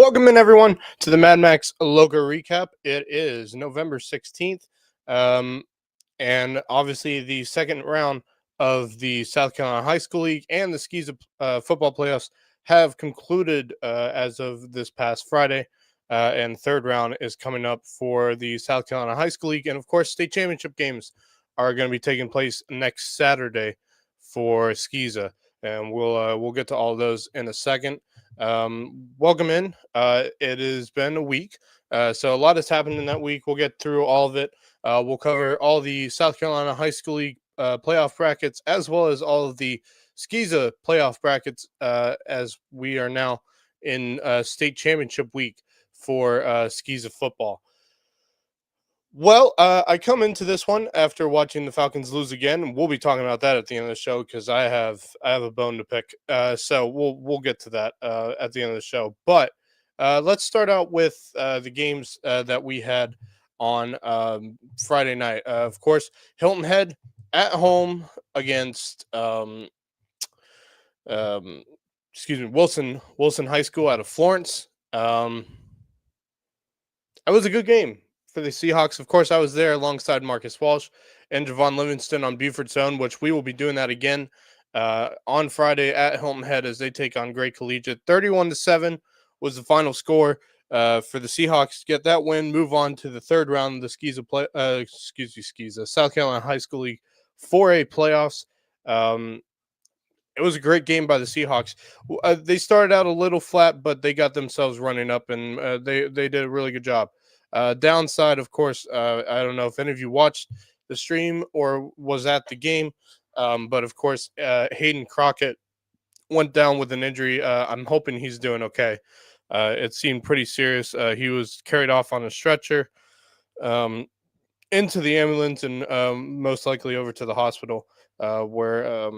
Welcome in, everyone, to the Mad Max Loco recap. It is November 16th, um, and obviously the second round of the South Carolina High School League and the Skis football playoffs have concluded as of this past Friday, and third round is coming up for the South Carolina High School League, and of course, state championship games are going to be taking place next Saturday for Skiza, and we'll get to all of those in a second. Welcome in. It has been a week, so a lot has happened in that week. We'll get through all of it. We'll cover all the South Carolina High School League playoff brackets, as well as all of the Skiza playoff brackets, as we are now in state championship week for Skiza football. Well, I come into this one after watching the Falcons lose again. We'll be talking about that at the end of the show because I have a bone to pick. So we'll get to that at the end of the show. But let's start out with the games that we had on Friday night. Of course, Hilton Head at home against Wilson High School out of Florence. It was a good game for the Seahawks. Of course, I was there alongside Marcus Walsh and Javon Livingston on Buford's Zone, which we will be doing that again on Friday at Hilton Head as they take on Great Collegiate. 31-7 was the final score for the Seahawks to get that win, move on to the third round of the South Carolina High School League 4A playoffs. It was a great game by the Seahawks. They started out a little flat, but they got themselves running up, and they did a really good job. Downside, of course, I don't know if any of you watched the stream or was at the game, but of course, Hayden Crockett went down with an injury. I'm hoping he's doing okay. It seemed pretty serious. He was carried off on a stretcher into the ambulance and most likely over to the hospital, where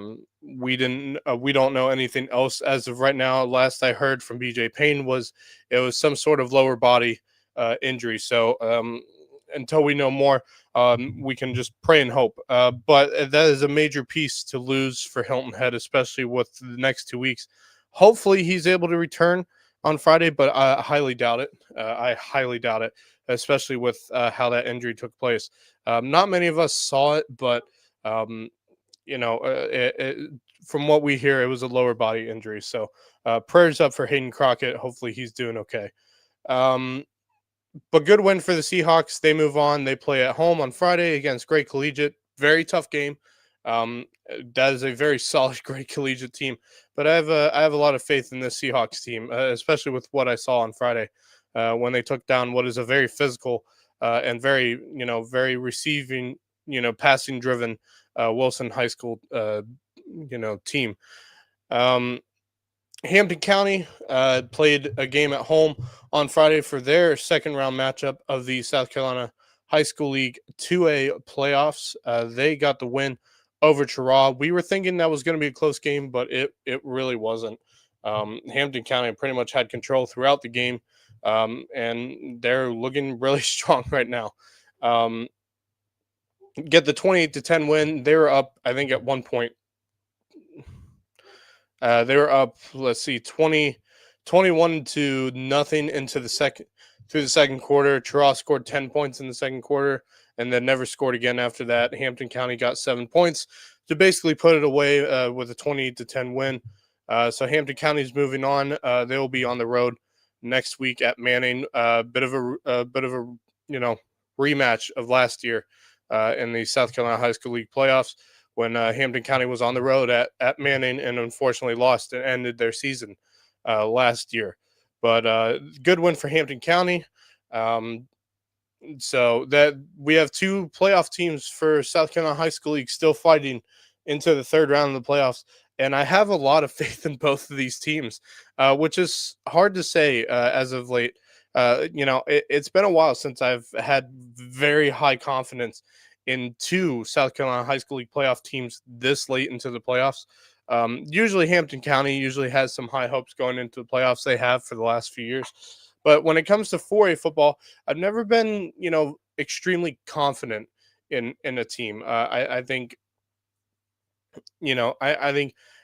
we don't know anything else as of right now. Last I heard from BJ Payne was it was some sort of lower body injury. So until we know more, we can just pray and hope. But that is a major piece to lose for Hilton Head, especially with the next 2 weeks. Hopefully he's able to return on Friday, but I highly doubt it. I highly doubt it, especially with how that injury took place. Not many of us saw it, but from what we hear, it was a lower body injury. So prayers up for Hayden Crockett. Hopefully he's doing okay. But good win for the Seahawks. They move on. They play at home on Friday against Great Collegiate. Very tough game. That is a very solid Great Collegiate team. But I have a lot of faith in this Seahawks team, especially with what I saw on Friday when they took down what is a very physical and very receiving, passing driven Wilson High School, team. Hampton County played a game at home on Friday for their second round matchup of the South Carolina High School League 2A playoffs. They got the win over Cheraw. We were thinking that was going to be a close game, but it really wasn't. Hampton County pretty much had control throughout the game, and they're looking really strong right now. Get the 28-10 win. They were up, I think, at one point. They were up, 21-0 into the second quarter. Cheraw scored 10 points in the second quarter and then never scored again after that. Hampton County got 7 points to basically put it away with a 28-10 win. So Hampton County's moving on. They will be on the road next week at Manning. Bit of a rematch of last year in the South Carolina High School League playoffs, when Hampton County was on the road at Manning and unfortunately lost and ended their season last year. But good win for Hampton County. So that we have two playoff teams for South Carolina High School League still fighting into the third round of the playoffs. And I have a lot of faith in both of these teams, which is hard to say as of late. It's been a while since I've had very high confidence in two South Carolina High School League playoff teams this late into the playoffs. Usually Hampton County usually has some high hopes going into the playoffs. They have for the last few years. But when it comes to 4A football, I've never been, extremely confident in a team. I think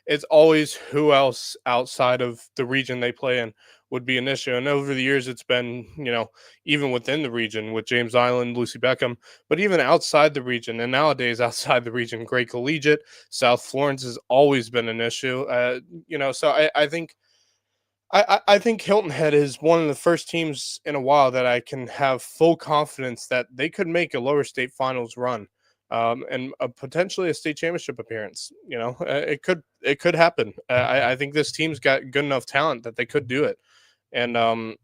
it's always who else outside of the region they play in would be an issue. And over the years, it's been, even within the region with James Island, Lucy Beckham, but even outside the region, and nowadays outside the region, Great Collegiate, South Florence has always been an issue. So I think Hilton Head is one of the first teams in a while that I can have full confidence that they could make a lower state finals run, and potentially a state championship appearance. It could happen. I think this team's got good enough talent that they could do it, and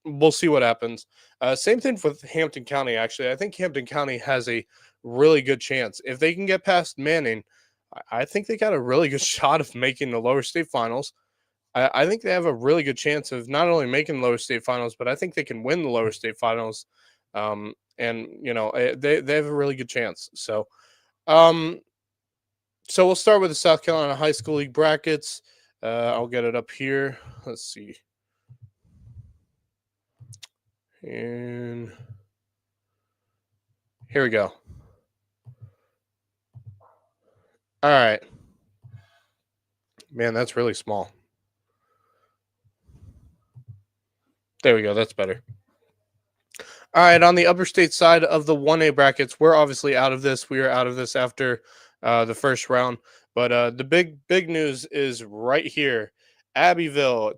we'll see what happens. Same thing with Hampton County. Actually, I think Hampton County has a really good chance if they can get past Manning. I think they got a really good shot of making the lower state finals. I think they have a really good chance of not only making the lower state finals, but I think they can win the lower state finals. They have a really good chance. Um, so we'll start with the South Carolina High School League brackets. I'll get it up here. Let's see. And here we go. All right. Man, that's really small. There we go. That's better. All right, on the upper state side of the 1A brackets, we're obviously out of this. We are out of this after the first round. But the big news is right here. Abbeville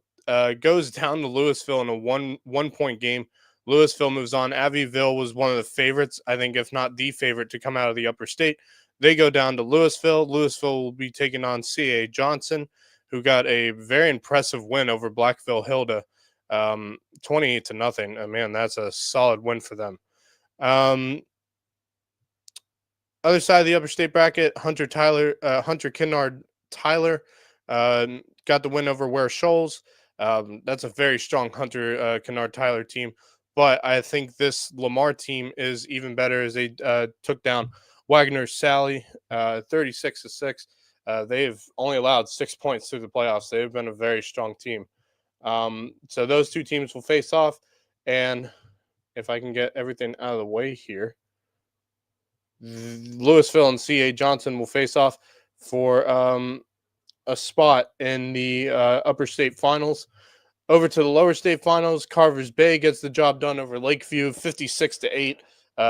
goes down to Louisville in a one point game. Louisville moves on. Abbeville was one of the favorites, I think, if not the favorite to come out of the upper state. They go down to Louisville. Louisville will be taking on CA Johnson, who got a very impressive win over Blackville Hilda. 28-0. Man, that's a solid win for them. Other side of the upper state bracket, Hunter Kinnard Tyler got the win over Ware Shoals. That's a very strong Hunter Kinnard Tyler team, but I think this Lamar team is even better as they took down Wagner Sally 36-6. They've only allowed 6 points through the playoffs. They've been a very strong team. So those two teams will face off, and if I can get everything out of the way here, Louisville and CA Johnson will face off for a spot in the upper state finals. Over to the lower state finals, Carver's Bay gets the job done over Lakeview, 56-8.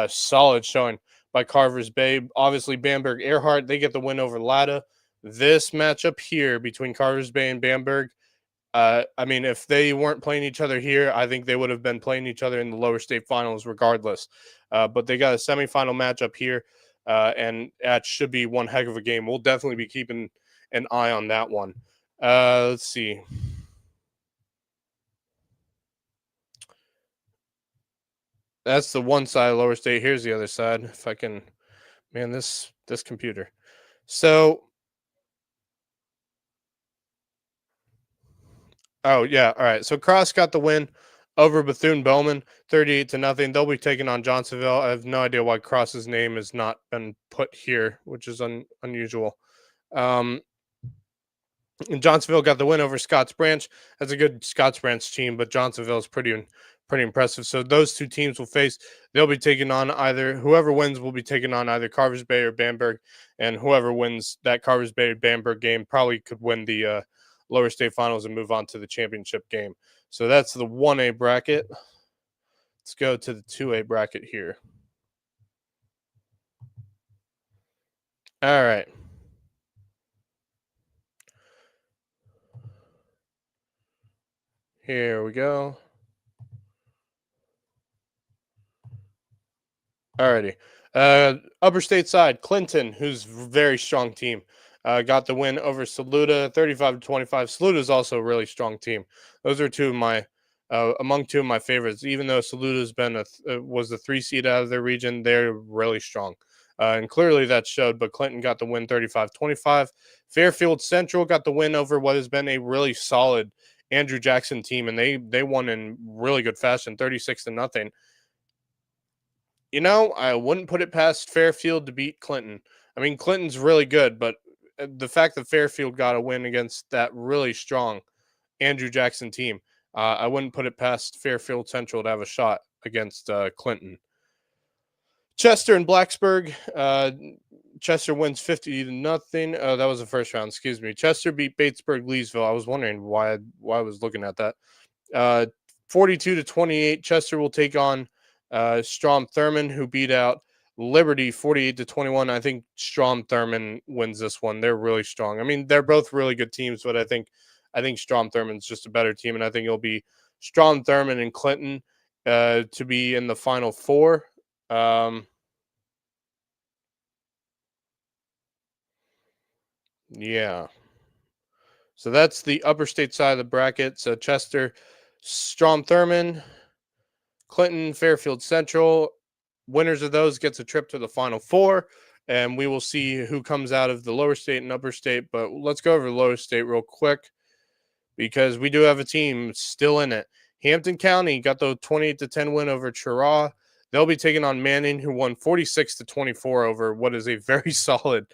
Solid showing by Carver's Bay. Obviously, Bamberg Earhart, they get the win over Latta. This matchup here between Carver's Bay and Bamberg, if they weren't playing each other here, I think they would have been playing each other in the lower state finals regardless. But they got a semifinal matchup here, and that should be one heck of a game. We'll definitely be keeping an eye on that one. Let's see. That's the one side of lower state. Here's the other side. If I can, man, this computer. So, oh yeah, all right. So Cross got the win over Bethune-Bowman, 38-0. They'll be taking on Johnsonville. I have no idea why Cross's name has not been put here, which is unusual. And Johnsonville got the win over Scotts Branch. That's a good Scotts Branch team, but Johnsonville is pretty impressive. So those two teams will face. They'll be taking on whoever wins will be taking on either Carvers Bay or Bamberg, and whoever wins that Carvers Bay Bamberg game probably could win the lower state finals and move on to the championship game. So that's the 1A bracket. Let's go to the 2A bracket here. All right. Here we go. Alrighty. Upper state side, Clinton, who's a very strong team, got the win over Saluda, 35-25. Saluda is also a really strong team. Those are among two of my favorites. Even though Saluda's was the 3 seed out of their region, they're really strong. And clearly that showed, but Clinton got the win 35-25. Fairfield Central got the win over what has been a really solid Andrew Jackson team, and they won in really good fashion, 36-0. I wouldn't put it past Fairfield to beat Clinton. I mean, Clinton's really good, but the fact that Fairfield got a win against that really strong Andrew Jackson team, I wouldn't put it past Fairfield Central to have a shot against Clinton. Chester and Blacksburg. Chester wins 50-0. Oh, that was the first round. Excuse me. Chester beat Batesburg Leesville. I was wondering why I was looking at that. 42-28. Chester will take on Strom Thurmond, who beat out Liberty 48-21. I think Strom Thurmond wins this one. They're really strong. I mean, they're both really good teams, but I think Strom Thurmond's just a better team, and I think it'll be Strom Thurmond and Clinton to be in the Final Four. Yeah. So that's the upper state side of the bracket. So Chester, Strom Thurmond, Clinton, Fairfield Central. Winners of those gets a trip to the Final Four, and we will see who comes out of the lower state and upper state. But let's go over the lower state real quick because we do have a team still in it. Hampton County got the 28-10 win over Cheraw. They'll be taking on Manning, who won 46-24 over what is a very solid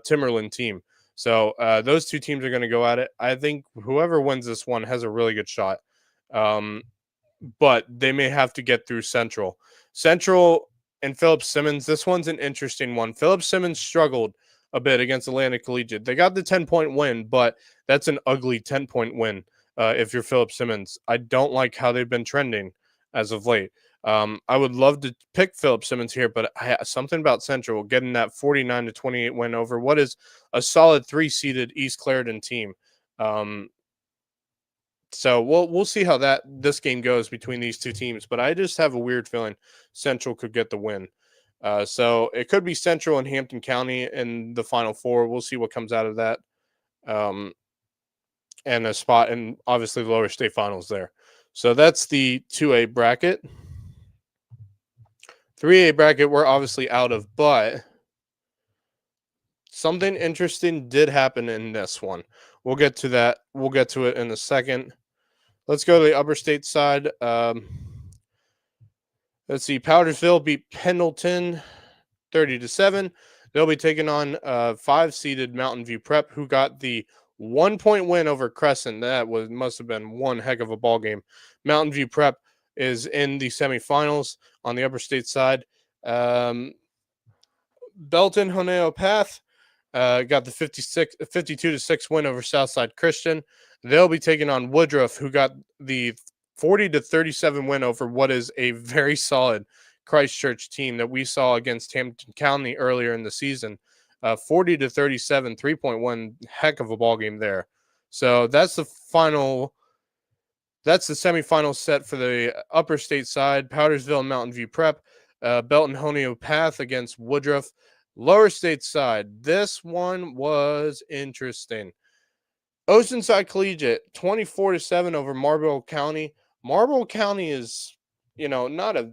Timberland team. So those two teams are going to go at it. I think whoever wins this one has a really good shot. But they may have to get through Central. Central and Philip Simmons, this one's an interesting one. Philip Simmons struggled a bit against Atlantic Collegiate. They got the 10-point win, but that's an ugly 10-point win if you're Philip Simmons. I don't like how they've been trending as of late. I would love to pick Philip Simmons here, but something about Central getting that 49-28 win over what is a solid 3-seeded East Clarendon team. So we'll see how this game goes between these two teams, but I just have a weird feeling Central could get the win. So it could be Central and Hampton County in the Final Four. We'll see what comes out of that. And a spot in obviously the lower state finals there. So that's the 2A bracket. 3A bracket we're obviously out of, but something interesting did happen in this one. We'll get to that. We'll get to it in a second. Let's go to the upper state side. Let's see. Powdersville beat Pendleton 30-7. They'll be taking on 5-seeded Mountain View Prep, who got the 1-point win over Crescent. That must have been one heck of a ball game. Mountain View Prep is in the semifinals on the upper state side. Belton Honeo Path got the 52-6 win over Southside Christian. They'll be taking on Woodruff, who got the 40-37 win over what is a very solid Christchurch team that we saw against Hampton County earlier in the season. 40-37, 3-point heck of a ball game there. So that's the final. That's the semifinal set for the upper state side. Powdersville and Mountain View Prep. Belton Honeo Path against Woodruff. Lower state side. This one was interesting. Oceanside Collegiate 24-7 over Marlboro County. Marlboro County is, not a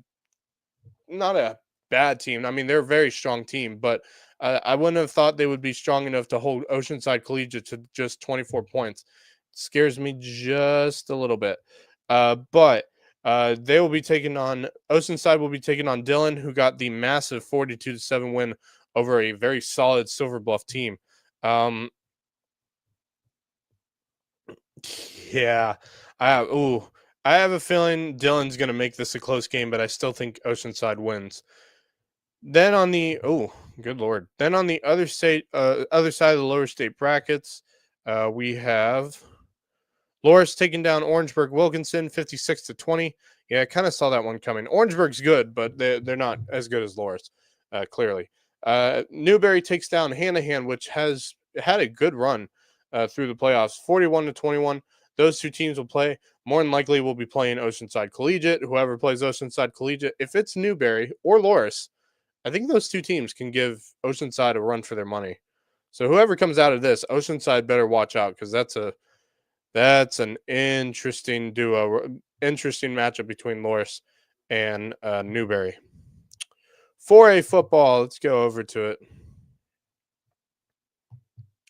bad team. I mean, they're a very strong team, but I wouldn't have thought they would be strong enough to hold Oceanside Collegiate to just 24 points. It scares me just a little bit. But they will be taking on Oceanside will be taking on Dillon, who got the massive 42-7 win over a very solid Silver Bluff team. Yeah, I have a feeling Dillon's going to make this a close game, but I still think Oceanside wins. Then on the good lord. Then on the other side of the lower state brackets, we have Loris taking down Orangeburg Wilkinson 56-20. Yeah, I kind of saw that one coming. Orangeburg's good, but they're not as good as Loris, clearly. Newberry takes down Hanahan, which has had a good run through the playoffs, 41-21. Those two teams will play. More than likely, we'll be playing Oceanside Collegiate. Whoever plays Oceanside Collegiate, if it's Newberry or Loris, I think those two teams can give Oceanside a run for their money. So whoever comes out of this, Oceanside better watch out because that's an interesting duo, interesting matchup between Loris and Newberry. 4A football, let's go over to it.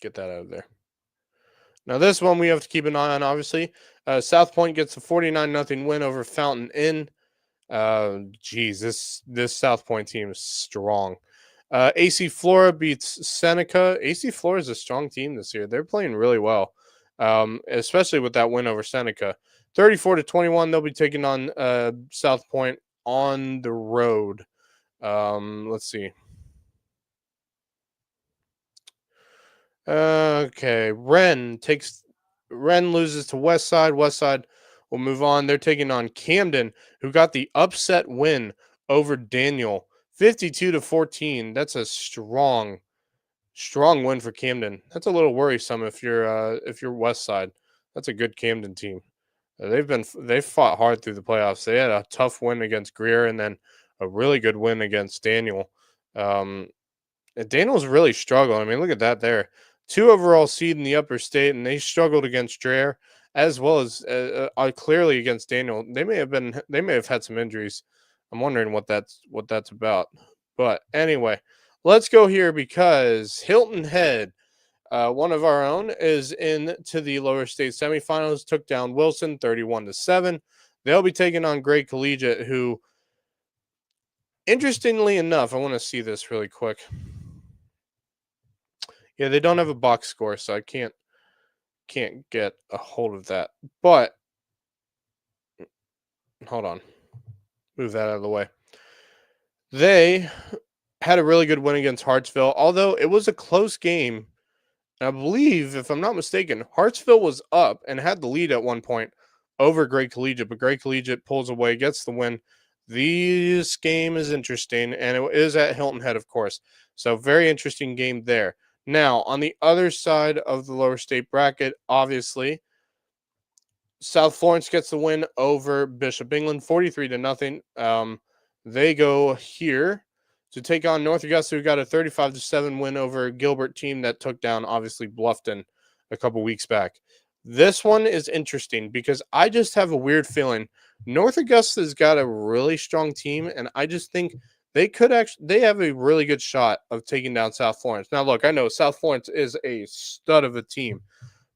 Get that out of there. Now, this one we have to keep an eye on, obviously. South Point gets a 49-0 win over Fountain Inn. This South Point team is strong. AC Flora beats Seneca. AC Flora is a strong team this year. They're playing really well, especially with that win over Seneca. 34-21, they'll be taking on South Point on the road. Let's see. Okay, Ren loses to West Side. West Side will move on. They're taking on Camden, who got the upset win over Daniel, 52-14. That's a strong win for Camden. That's a little worrisome if you're West Side. That's a good Camden team. They've fought hard through the playoffs. They had a tough win against Greer and then a really good win against Daniel. Um, Daniel's really struggling. I mean, look at that there. Two overall seed in the upper state, and they struggled against Dreher as well as clearly against Daniel. They may have had some injuries. I'm wondering what that's about. But anyway, let's go here because Hilton Head, one of our own, is in to the lower state semifinals. Took down Wilson 31-7. They'll be taking on Great Collegiate, who, interestingly enough, I want to see this really quick. Yeah, they don't have a box score, so I can't get a hold of that. But hold on. Move that out of the way. They had a really good win against Hartsville, although it was a close game. I believe, if I'm not mistaken, Hartsville was up and had the lead at one point over Great Collegiate, but Great Collegiate pulls away, gets the win. This game is interesting, and it is at Hilton Head, of course. So very interesting game there. Now, on the other side of the lower state bracket, obviously, South Florence gets the win over Bishop England, 43-0. They go here to take on North Augusta, who got a 35-7 win over a Gilbert team that took down, obviously, Bluffton a couple weeks back. This one is interesting because I just have a weird feeling North Augusta's got a really strong team, and I just think they have a really good shot of taking down South Florence. Now, look, I know South Florence is a stud of a team,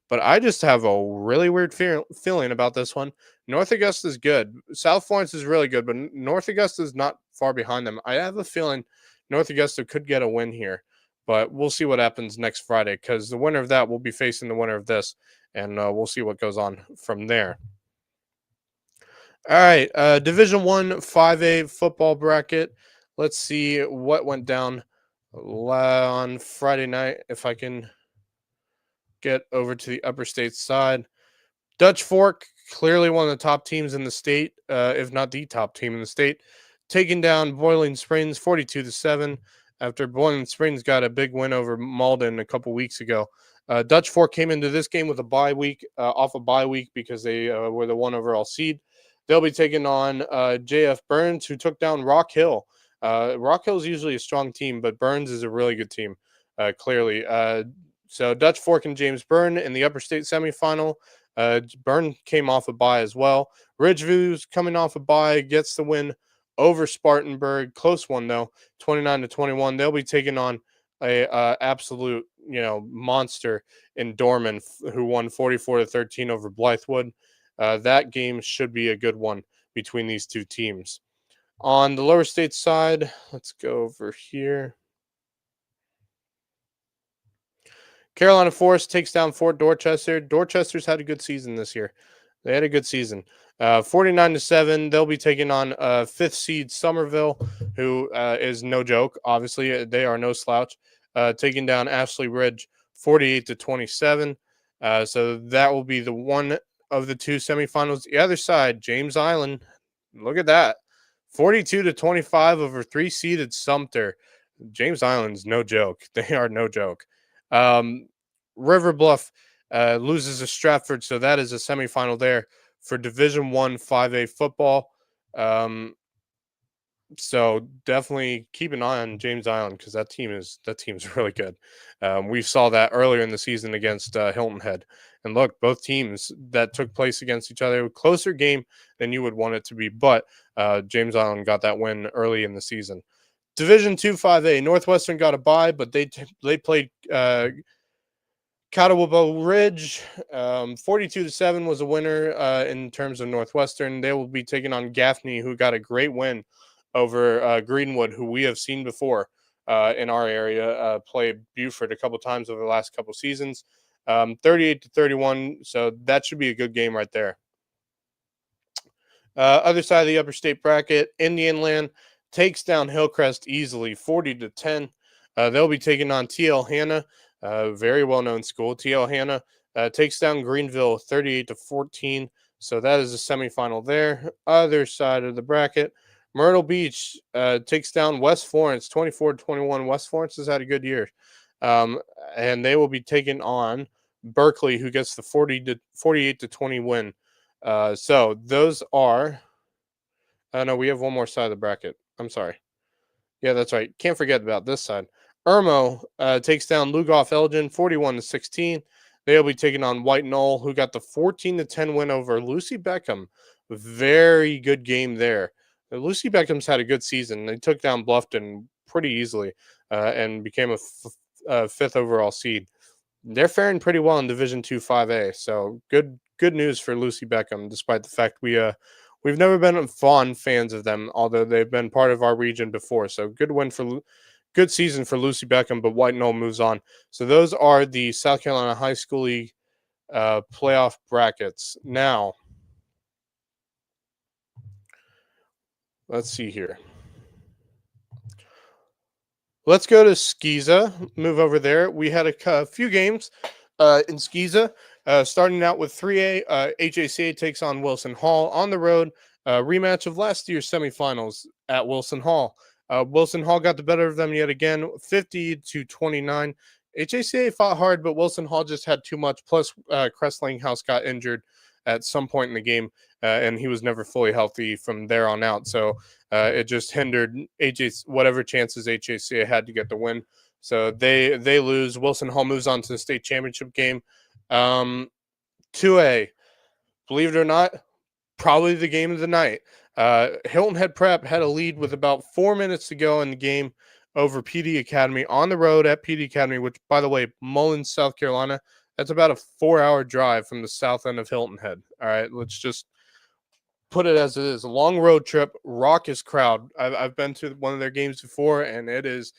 but I just have a really weird feeling about this one. North Augusta is good. South Florence is really good, but North Augusta is not far behind them. I have a feeling North Augusta could get a win here, but we'll see what happens next Friday because the winner of that will be facing the winner of this, and we'll see what goes on from there. All right, Division 1 5A football bracket. Let's see what went down on Friday night. If I can get over to the upper state side. Dutch Fork, clearly one of the top teams in the state, if not the top team in the state, taking down Boiling Springs 42-7 after Boiling Springs got a big win over Malden a couple weeks ago. Dutch Fork came into this game with a bye week, off a bye week because they were the one overall seed. They'll be taking on JF Burns, who took down Rock Hill. Rock Hill is usually a strong team, but Burns is a really good team, clearly. So Dutch Fork and James Byrne in the upper state semifinal. Byrne came off a bye as well. Ridgeview's coming off a bye, gets the win over Spartanburg. Close one though, 29-21. They'll be taking on a absolute monster in Dorman, who won 44-13 over Blythewood. That game should be a good one between these two teams. On the lower state side, let's go over here. Carolina Forest takes down Fort Dorchester. Dorchester's had a good season this year. They had a good season. 49-7. They'll be taking on fifth seed Somerville, who is no joke. Obviously, they are no slouch. Taking down Ashley Ridge 48-27. So that will be the one of the two semifinals. The other side, James Island. Look at that. 42-25 over three-seeded Sumter. James Island's no joke. They are no joke. River Bluff loses to Stratford, so that is a semifinal there for Division 1 5A football. So definitely keep an eye on James Island because that team's really good. We saw that earlier in the season against Hilton Head. And look, both teams that took place against each other, closer game than you would want it to be, but James Island got that win early in the season. Division 2 5A, Northwestern got a bye, but they played Catawba Ridge. 42-7 was a winner in terms of Northwestern. They will be taking on Gaffney, who got a great win over Greenwood, who we have seen before in our area, play Buford a couple times over the last couple seasons. 38-31, so that should be a good game right there. Other side of the upper state bracket, Indian Land takes down Hillcrest easily, 40-10. They'll be taking on TL Hanna, very well-known school. TL Hanna takes down Greenville 38-14. So that is a semifinal there. Other side of the bracket, Myrtle Beach takes down West Florence 24-21. West Florence has had a good year. Um, and they will be taking on Berkeley, who gets the 48-20 win. So those are. No, we have one more side of the bracket. I'm sorry. Yeah, that's right. Can't forget about this side. Irmo takes down Lugoff Elgin 41-16. They'll be taking on White Knoll, who got the 14-10 win over Lucy Beckham. Very good game there. Lucy Beckham's had a good season. They took down Bluffton pretty easily and became a fifth overall seed. They're faring pretty well in Division 2 5A. So good news for Lucy Beckham, despite the fact we've never been fond fans of them, although they've been part of our region before. So good season for Lucy Beckham, but White Knoll moves on. So those are the South Carolina High School League playoff brackets. Now, let's see here. Let's go to Skeeza, move over there. We had a few games in Skeeza, starting out with 3A. HACA takes on Wilson Hall on the road. Rematch of last year's semifinals at Wilson Hall. Wilson Hall got the better of them yet again, 50-29. HACA fought hard, but Wilson Hall just had too much. Plus, Crest-Langhouse got injured at some point in the game, and he was never fully healthy from there on out. So it just hindered whatever chances HACA had to get the win. So they lose. Wilson Hall moves on to the state championship game. 2A, believe it or not, probably the game of the night. Hilton Head Prep had a lead with about 4 minutes to go in the game over PD Academy on the road at PD Academy, which, by the way, Mullins, South Carolina. That's about a 4-hour drive from the south end of Hilton Head. All right, let's just put it as it is. A long road trip, raucous crowd. I've been to one of their games before, and it is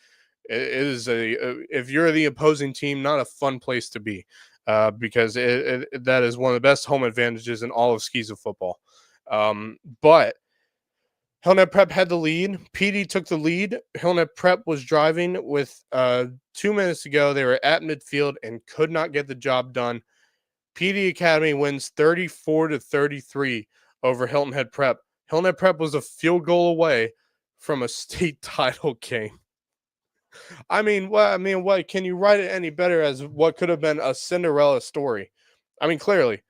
if you're the opposing team, not a fun place to be, because that is one of the best home advantages in all of Skeeza football. But Hilton Head Prep had the lead. PD took the lead. Hilton Head Prep was driving with 2 minutes to go. They were at midfield and could not get the job done. PD Academy wins 34-33 over Hilton Head Prep. Hilton Head Prep was a field goal away from a state title game. I mean, what can you write it any better as what could have been a Cinderella story? I mean, clearly.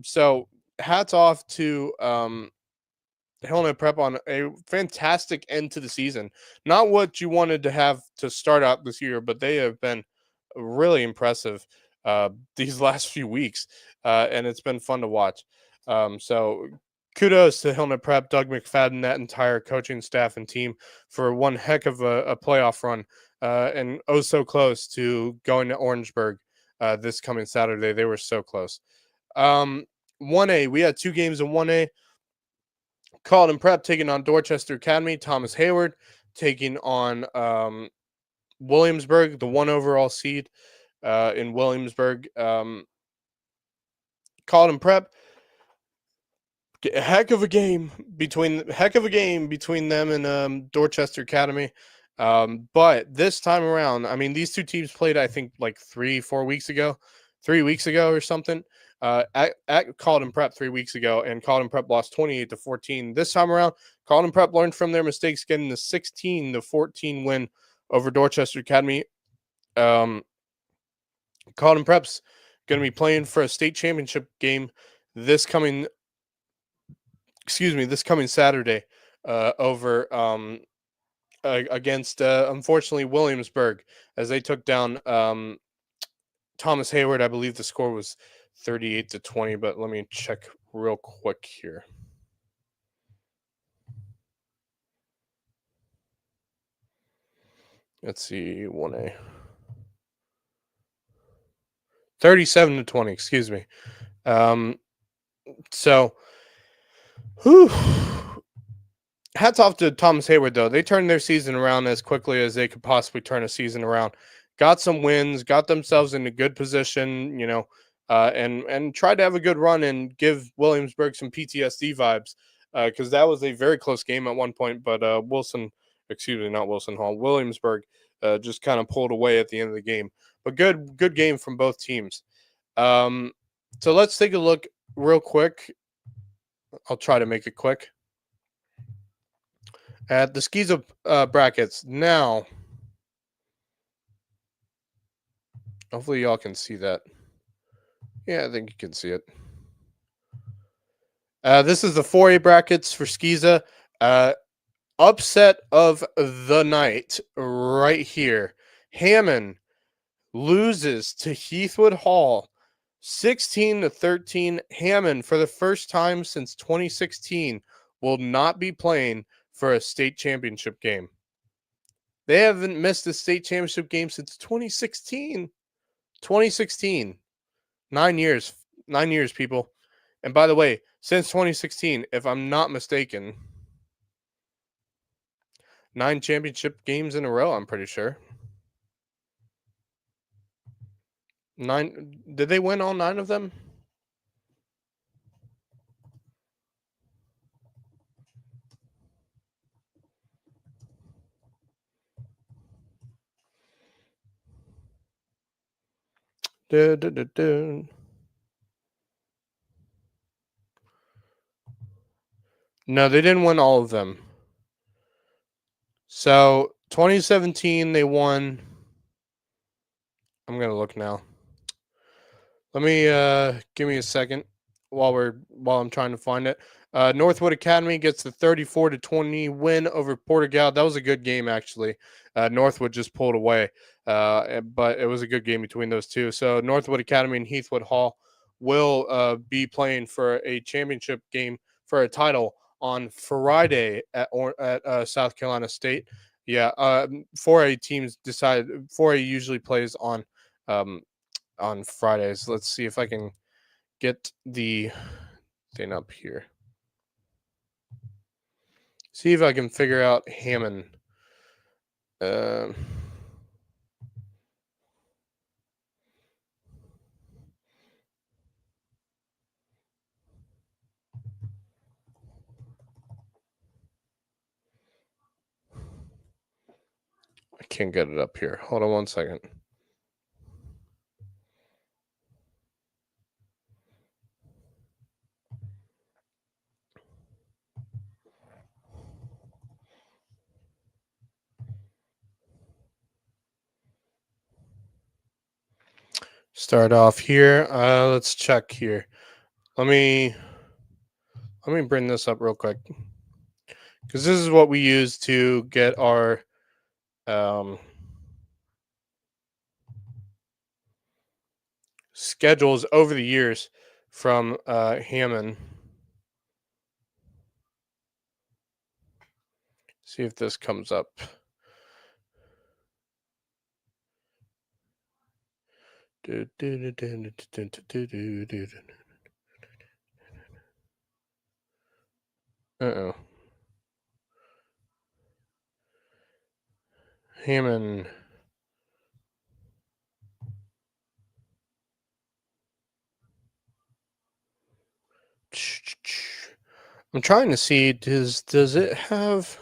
So hats off to Hilton Head Prep on a fantastic end to the season. Not what you wanted to have to start out this year, but they have been really impressive these last few weeks, and it's been fun to watch. So kudos to Hilton Head Prep, Doug McFadden, that entire coaching staff and team for one heck of a playoff run, and so close to going to Orangeburg this coming Saturday. They were so close. 1A, we had 2 games in 1A. Carlton Prep taking on Dorchester Academy. Thomas Hayward taking on Williamsburg, the 1 overall seed in Williamsburg. Carlton Prep, a heck of a game between them and Dorchester Academy. But this time around, I mean, these two teams played, I think, like 3 weeks ago or something. At Carlton Prep 3 weeks ago, and Carlton Prep lost 28-14. This time around, Carlton Prep learned from their mistakes, getting the 16-14 win over Dorchester Academy. Carlton Prep's going to be playing for a state championship game this coming Saturday over against unfortunately Williamsburg, as they took down Thomas Hayward. I believe the score was 38-20, but let me check real quick here. Let's see, 1A. 37-20, excuse me. So, hats off to Thomas Hayward, though. They turned their season around as quickly as they could possibly turn a season around. Got some wins, got themselves in a good position, and tried to have a good run and give Williamsburg some PTSD vibes because that was a very close game at one point. But not Wilson Hall, Williamsburg, just kind of pulled away at the end of the game. But good game from both teams. So let's take a look real quick. I'll try to make it quick at the Skiza brackets now. Hopefully y'all can see that. Yeah, I think you can see it. This is the 4A brackets for Skiza. Upset of the night right here. Hammond loses to Heathwood Hall 16-13. Hammond, for the first time since 2016, will not be playing for a state championship game. They haven't missed a state championship game since 2016. 2016. 9 years. 9 years, people. And by the way, since 2016, if I'm not mistaken, 9 championship games in a row, I'm pretty sure. 9. Did they win all 9 of them? No, they didn't win all of them. So 2017 they won. I'm gonna look now. Let me give me a second while I'm trying to find it. Northwood Academy gets the 34-20 win over Portugal. That was a good game actually. Northwood just pulled away, but it was a good game between those two. So Northwood Academy and Heathwood Hall will be playing for a championship game for a title on Friday at South Carolina State. Yeah, 4A teams decide. 4A usually plays on Fridays. Let's see if I can get the thing up here. See if I can figure out Hammond. I can't get it up here. Hold on one second. Start off here. Let's check here. Let me bring this up real quick because this is what we use to get our schedules over the years from Hammond. See if this comes up. Uh-oh. Hammond. I'm trying to see, does it have,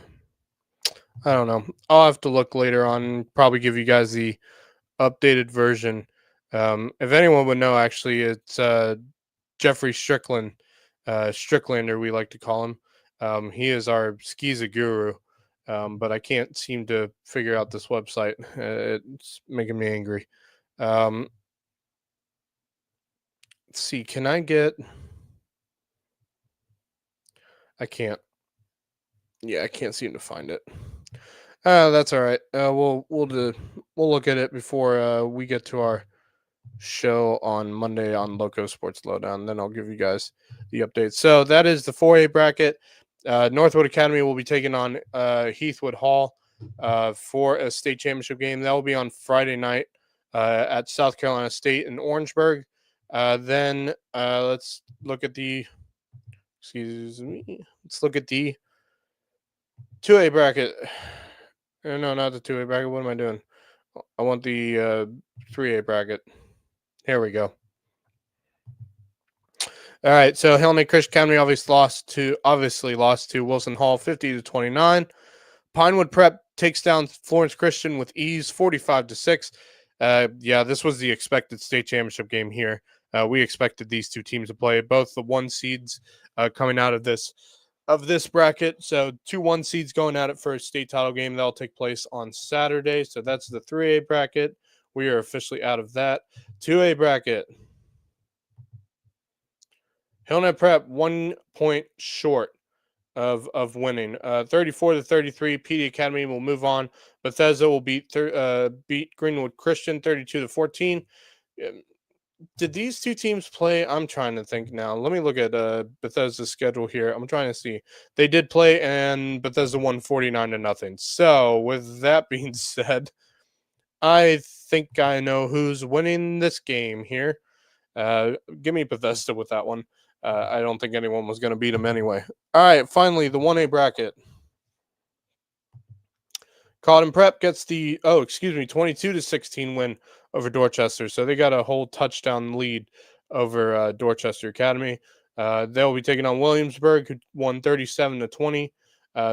I don't know. I'll have to look later on, probably give you guys the updated version. If anyone would know, actually, it's Jeffrey Strickland, Stricklander, we like to call him. He is our Skiza guru, but I can't seem to figure out this website. It's making me angry. Let's see, can I get? I can't. Yeah, I can't seem to find it. That's all right. We'll look at it before we get to our show on Monday on Lowco Sports Lowdown. Then I'll give you guys the update. So that is the 4A bracket. Northwood Academy will be taking on Heathwood Hall for a state championship game. That will be on Friday night at South Carolina State in Orangeburg. Then let's look at the. Excuse me. Let's look at the 2A bracket. No, not the 2A bracket. What am I doing? I want the 3A bracket. Here we go. All right, so Hillman Christian Academy obviously lost to Wilson Hall 50-29. Pinewood Prep takes down Florence Christian with ease, 45-6. Yeah, this was the expected state championship game here. We expected these two teams to play, both the one seeds coming out of this bracket. So 2 1 seeds going at it for a state title game that'll take place on Saturday. So that's the 3A bracket. We are officially out of that. 2A bracket. Hillnet Prep 1 point short of winning. 34-33. PD Academy will move on. Bethesda will beat Greenwood Christian 32-14. Did these two teams play? I'm trying to think now. Let me look at Bethesda's schedule here. I'm trying to see. They did play, and Bethesda won 49-0. So, with that being said, I think I know who's winning this game here. Give me Bethesda with that one. I don't think anyone was going to beat them anyway. All right, finally, the 1A bracket. Cotton Prep gets the 22-16 win over Dorchester. So they got a whole touchdown lead over Dorchester Academy. They'll be taking on Williamsburg, who won 37-20.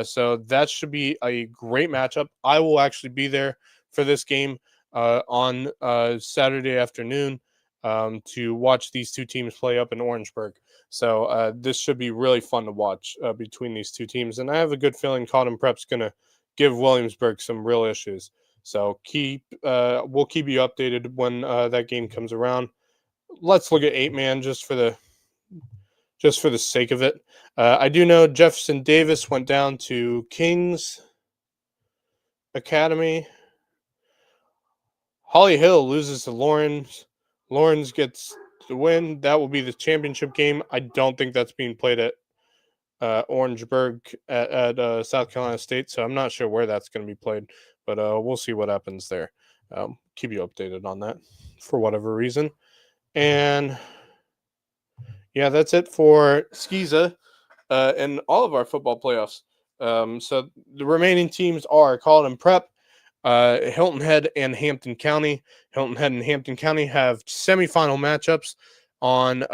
So that should be a great matchup. I will actually be there for this game on Saturday afternoon to watch these two teams play up in Orangeburg. So this should be really fun to watch between these two teams. And I have a good feeling Cotton Prep's going to give Williamsburg some real issues. So we'll keep you updated when that game comes around. Let's look at 8-man just for the sake of it. I do know Jefferson Davis went down to Kings Academy. Holly Hill loses to Lawrence. Lawrence gets the win. That will be the championship game. I don't think that's being played at Orangeburg at South Carolina State, so I'm not sure where that's going to be played, but we'll see what happens there. Keep you updated on that for whatever reason. And yeah, that's it for Skiza and all of our football playoffs. So the remaining teams are Colleton Prep, Hilton Head, and Hampton County. Hilton Head and Hampton County have semifinal matchups on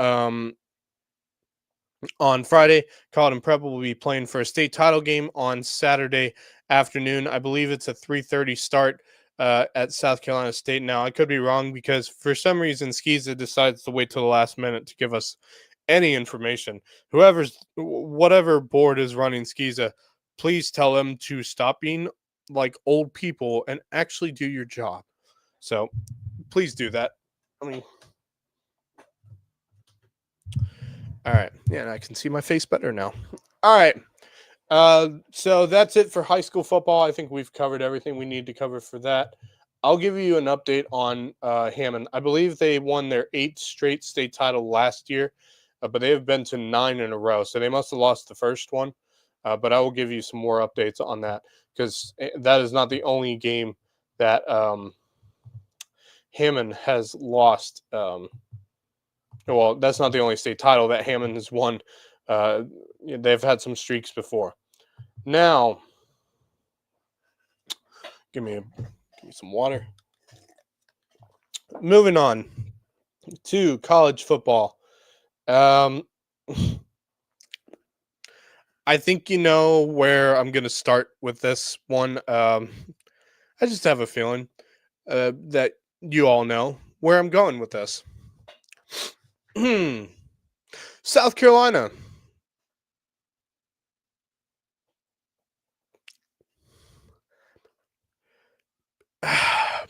Friday. Colleton Prep will be playing for a state title game on Saturday afternoon. I believe it's a 3:30 start at South Carolina State. Now, I could be wrong because for some reason Skiza decides to wait till the last minute to give us any information. Whatever board is running Skiza, please tell them to stop being like old people and actually do your job. So please do that. All right. Yeah, and I can see my face better now. All right. So that's it for high school football. I think we've covered everything we need to cover for that. I'll give you an update on Hammond. I believe they won their 8th straight state title last year, but they have been to 9 in a row. So they must have lost the first one. But I will give you some more updates on that because that is not the only game that Hammond has lost. Well, that's not the only state title that Hammond has won. They've had some streaks before. Now, give me some water. Moving on to college football. I think you know where I'm going to start with this one. I just have a feeling that you all know where I'm going with this. South Carolina.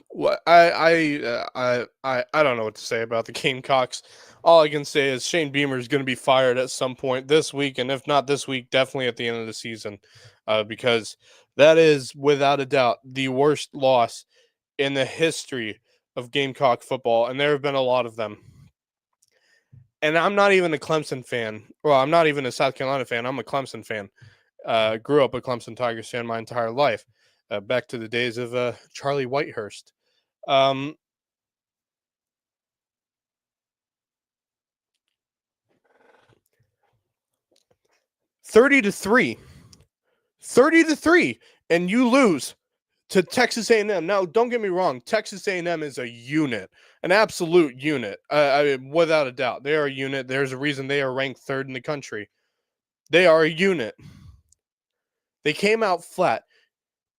What I don't know what to say about the Gamecocks. All I can say is Shane Beamer is going to be fired at some point this week, and if not this week, definitely at the end of the season, because that is without a doubt the worst loss in the history of Gamecock football, and there have been a lot of them. And I'm not even a Clemson fan. Well, I'm not even a South Carolina fan. I'm a Clemson fan. Grew up a Clemson Tigers fan my entire life, back to the days of Charlie Whitehurst. 30-3, 30-3, and you lose to Texas A&M. Now, don't get me wrong. Texas A&M is a unit, an absolute unit. Without a doubt, they are a unit. There's a reason they are ranked 3rd in the country. They are a unit. They came out flat,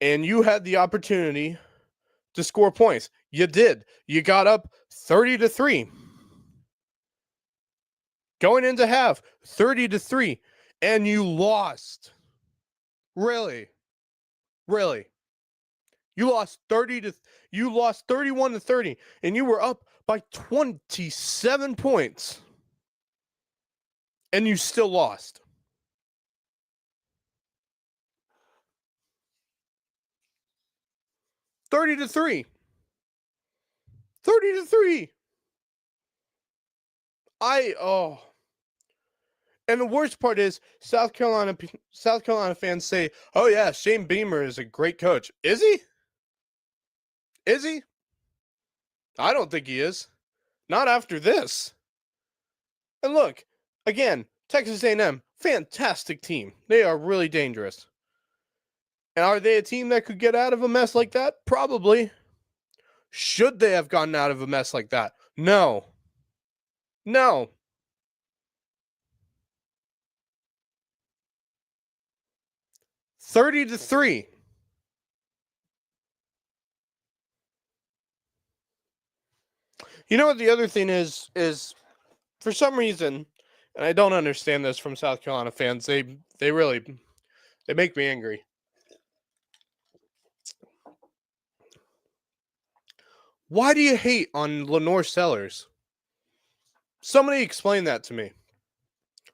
and you had the opportunity to score points. You did. You got up 30-3. Going into half, 30-3, and you lost. Really? You lost 31-30, and you were up by 27 points. And you still lost. 30-3. 30-3. And the worst part is South Carolina fans say, "Oh yeah, Shane Beamer is a great coach." Is he? Is he? I don't think he is. Not after this. And look, again, Texas A&M, fantastic team. They are really dangerous. And are they a team that could get out of a mess like that? Probably. Should they have gotten out of a mess like that? No. 30-3. You know what the other thing is for some reason, and I don't understand this from South Carolina fans, they make me angry. Why do you hate on Lenore Sellers? Somebody explain that to me.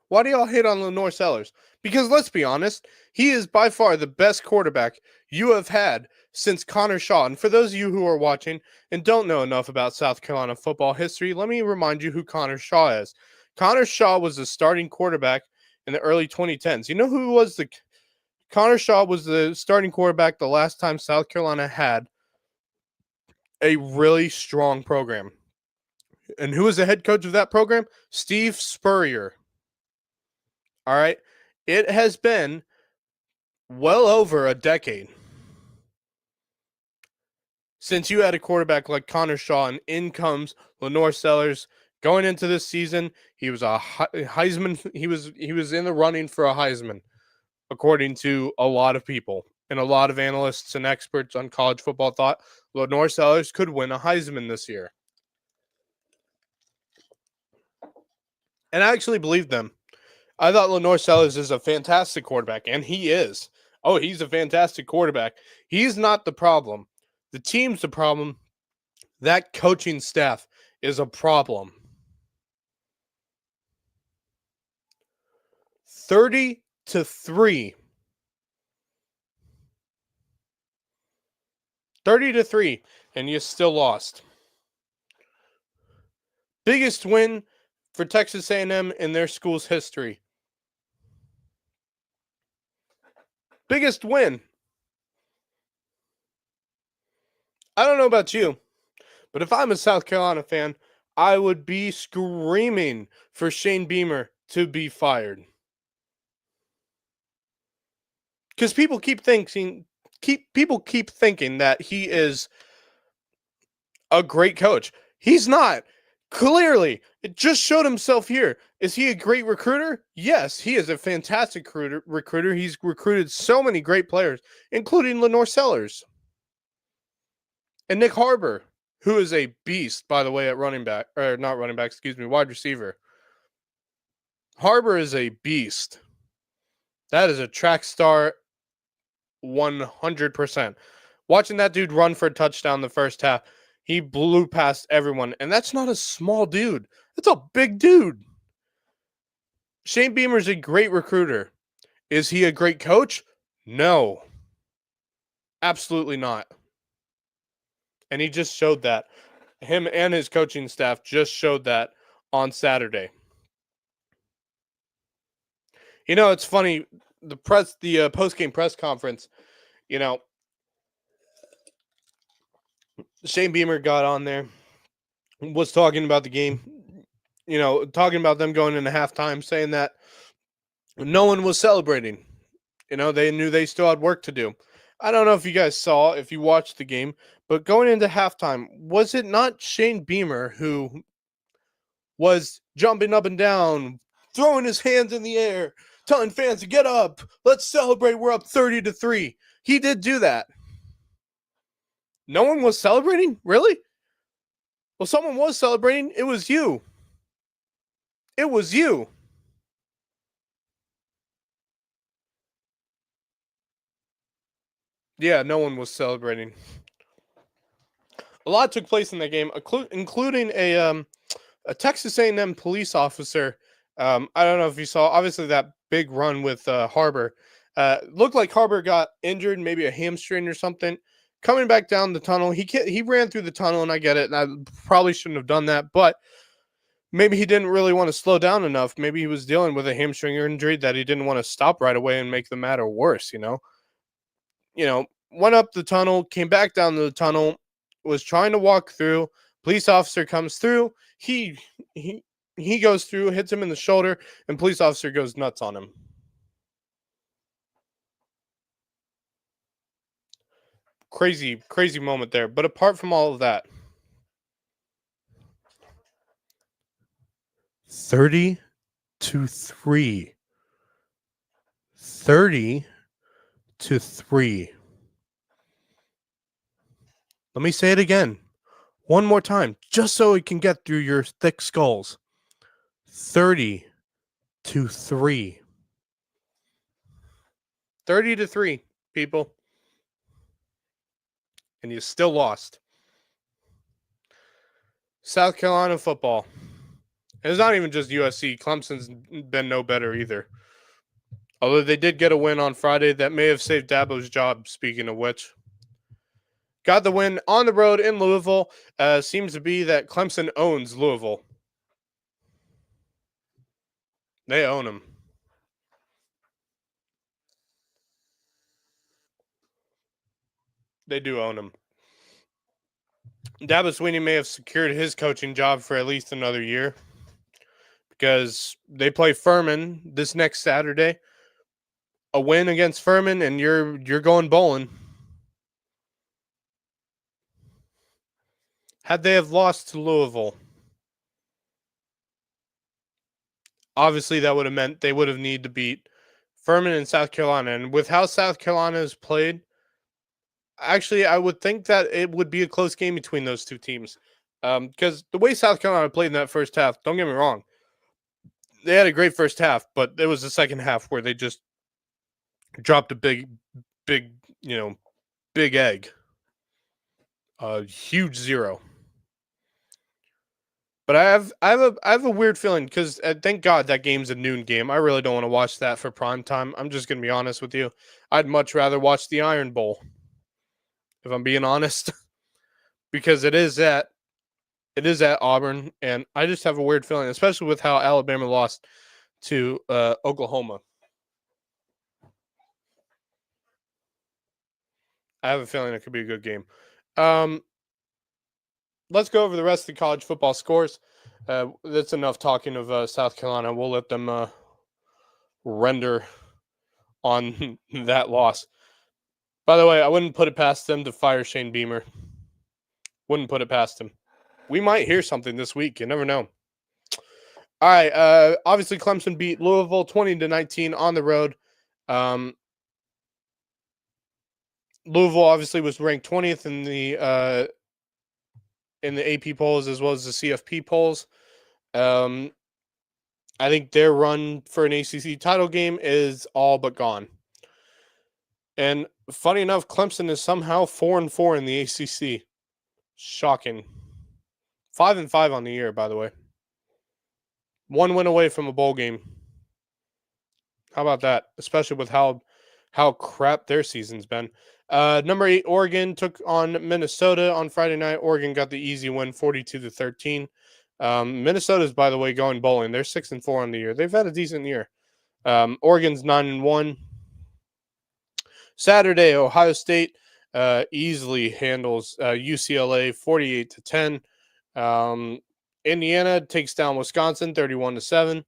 Why do y'all hate on Lenore Sellers? Because let's be honest, he is by far the best quarterback you have had since Connor Shaw. And for those of you who are watching and don't know enough about South Carolina football history, let me remind you who Connor Shaw is. Connor Shaw was the starting quarterback in the early 2010s. You know who was Connor Shaw was the starting quarterback the last time South Carolina had a really strong program. And who was the head coach of that program? Steve Spurrier. All right. It has been well over a decade since you had a quarterback like Connor Shaw, and in comes Lenore Sellers. Going into this season, he was a Heisman. He was in the running for a Heisman, according to a lot of people. And a lot of analysts and experts on college football thought Lenore Sellers could win a Heisman this year. And I actually believed them. I thought Lenore Sellers is a fantastic quarterback, and he is. Oh, he's a fantastic quarterback. He's not the problem. The team's the problem. That coaching staff is a problem. 30-3. 30-3, and you still lost. Biggest win for Texas A&M in their school's history. Biggest win. I don't know about you, but if I'm a South Carolina fan, I would be screaming for Shane Beamer to be fired. Because people keep thinking that he is a great coach. He's not. Clearly, it just showed himself here. Is he a great recruiter? Yes, he is a fantastic recruiter. He's recruited so many great players, including Lenore Sellers. And Nick Harbor, who is a beast, by the way, at wide receiver. Harbor is a beast. That is a track star 100%. Watching that dude run for a touchdown the first half, he blew past everyone. And that's not a small dude. That's a big dude. Shane Beamer's a great recruiter. Is he a great coach? No. Absolutely not. And he just showed that. Him and his coaching staff just showed that on Saturday. You know, it's funny. The post-game press conference, Shane Beamer got on there, was talking about the game, talking about them going into halftime, saying that no one was celebrating. They knew they still had work to do. I don't know if you guys saw, if you watched the game, but going into halftime, was it not Shane Beamer who was jumping up and down, throwing his hands in the air, telling fans to get up, let's celebrate, we're up 30-3. He did do that. No one was celebrating? Really? Well, someone was celebrating. It was you. It was you. Yeah, no one was celebrating. A lot took place in that game, including a Texas A&M police officer. I don't know if you saw, obviously, that big run with Harbor. Looked like Harbor got injured, maybe a hamstring or something. Coming back down the tunnel, he ran through the tunnel, and I get it, and I probably shouldn't have done that, but maybe he didn't really want to slow down enough. Maybe he was dealing with a hamstring injury that he didn't want to stop right away and make the matter worse. Went up the tunnel, came back down the tunnel, was trying to walk through. Police officer comes through. He goes through, hits him in the shoulder, and police officer goes nuts on him. Crazy, crazy moment there. But apart from all of that, 30-3. 30-3. Let me say it again. One more time, just so it can get through your thick skulls. 30-3. 30-3, people. And you still lost. South Carolina football. And it's not even just USC. Clemson's been no better either. Although they did get a win on Friday that may have saved Dabo's job, speaking of which. Got the win on the road in Louisville. Seems to be that Clemson owns Louisville. They own them. They do own them. Dabo Swinney may have secured his coaching job for at least another year because they play Furman this next Saturday. A win against Furman, and you're going bowling. Had they have lost to Louisville, obviously that would have meant they would have needed to beat Furman and South Carolina. And with how South Carolina has played, actually, I would think that it would be a close game between those two teams. Because the way South Carolina played in that first half, don't get me wrong, they had a great first half, but it was the second half where they just dropped a big egg. A huge zero. But I have a weird feeling because thank God that game's a noon game. I really don't want to watch that for prime time. I'm just gonna be honest with you. I'd much rather watch the Iron Bowl, if I'm being honest, because it is at Auburn, and I just have a weird feeling, especially with how Alabama lost to Oklahoma. I have a feeling it could be a good game. Let's go over the rest of the college football scores. That's enough talking of South Carolina. We'll let them render on that loss. By the way, I wouldn't put it past them to fire Shane Beamer. Wouldn't put it past him. We might hear something this week. You never know. All right. Obviously, Clemson beat Louisville 20-19 on the road. Louisville obviously was ranked 20th in the AP polls as well as the CFP polls. I think their run for an ACC title game is all but gone. And funny enough, Clemson is somehow 4-4 in the ACC. Shocking. 5-5 on the year, by the way. One win away from a bowl game. How about that? Especially with how crap their season's been. Number 8, Oregon took on Minnesota on Friday night. Oregon got the easy win, 42-13. Minnesota's, by the way, going bowling. They're 6-4 on the year. They've had a decent year. Oregon's 9-1. Saturday, Ohio State easily handles UCLA 48-10. Indiana takes down Wisconsin 31-7.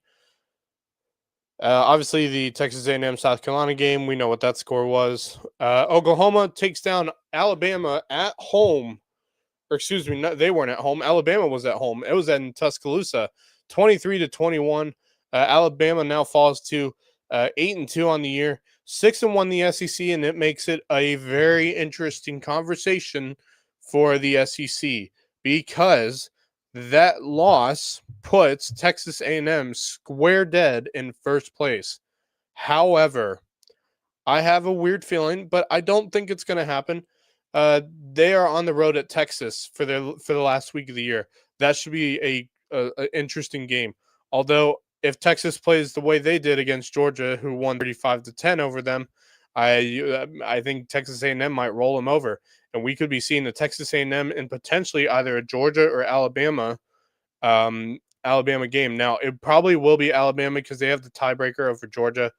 Obviously, the Texas A&M South Carolina game, we know what that score was. Oklahoma takes down Alabama at home. Or excuse me, no, they weren't at home. Alabama was at home. It was in Tuscaloosa, 23-21. Alabama now falls to 8-2 on the year, 6-1 the SEC, and it makes it a very interesting conversation for the SEC because that loss puts Texas A&M square dead in first place. However, I have a weird feeling, but I don't think it's going to happen. They are on the road at Texas for the last week of the year. That should be a interesting game. Although if Texas plays the way they did against Georgia, who won 35-10 over them, I think Texas A&M might roll them over, and we could be seeing the Texas A&M and potentially either a Georgia or Alabama game. Now it probably will be Alabama because they have the tiebreaker over Georgia.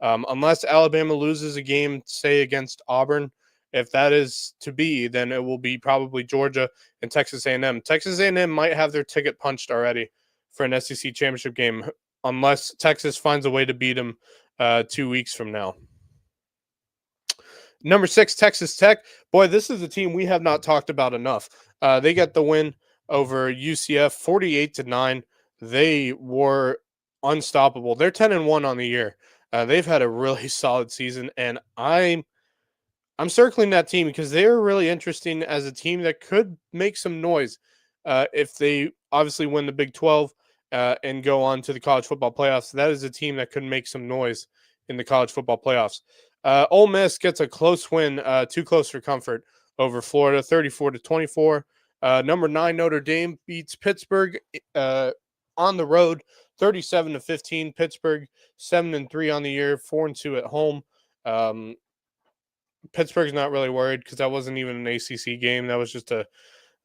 Unless Alabama loses a game, say against Auburn, if that is to be, then it will be probably Georgia and Texas A&M. Texas A&M might have their ticket punched already for an SEC championship game, unless Texas finds a way to beat them 2 weeks from now. Number 6, Texas Tech. Boy, this is a team we have not talked about enough. They get the win over UCF, 48-9. They were unstoppable. They're 10-1 on the year. They've had a really solid season, and I'm circling that team because they are really interesting as a team that could make some noise if they obviously win the Big 12 and go on to the college football playoffs. That is a team that could make some noise in the college football playoffs. Ole Miss gets a close win, too close for comfort, over Florida, 34-24. Number 9 Notre Dame beats Pittsburgh on the road, 37-15. Pittsburgh 7-3 on the year, 4-2 at home. Pittsburgh's not really worried because that wasn't even an ACC game. That was just an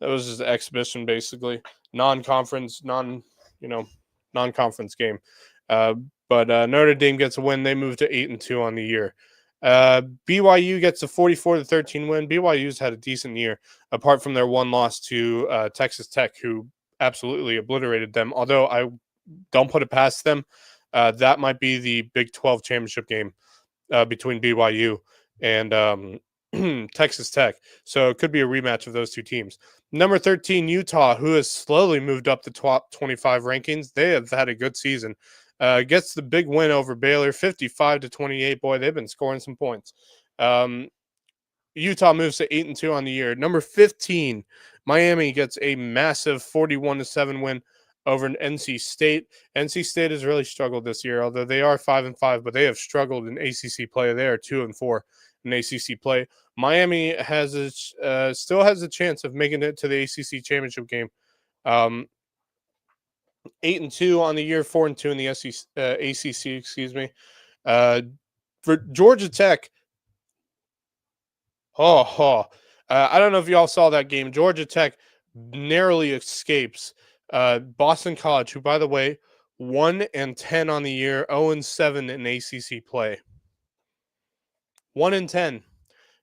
exhibition, basically, non-conference game. But Notre Dame gets a win. They move to 8-2 on the year. BYU gets a 44-13 win. BYU's had a decent year, apart from their one loss to Texas Tech, who absolutely obliterated them. Although I don't put it past them, that might be the Big 12 championship game between BYU and Texas Tech. So it could be a rematch of those two teams. Number 13, Utah, who has slowly moved up the top 25 rankings. They have had a good season. Gets the big win over Baylor, 55-28. Boy, they've been scoring some points. Utah moves to 8-2 on the year. Number 15, Miami gets a massive 41-7 win over an NC State. NC State has really struggled this year, although they are 5-5, but they have struggled in ACC play. They are 2-4 in ACC play. Miami still has a chance of making it to the ACC championship game. 8-2 on the year, 4-2 in the ACC. Excuse me. For Georgia Tech. I don't know if y'all saw that game. Georgia Tech narrowly escapes Boston College, who, by the way, 1-10 on the year, 0-7 in ACC play. 1-10.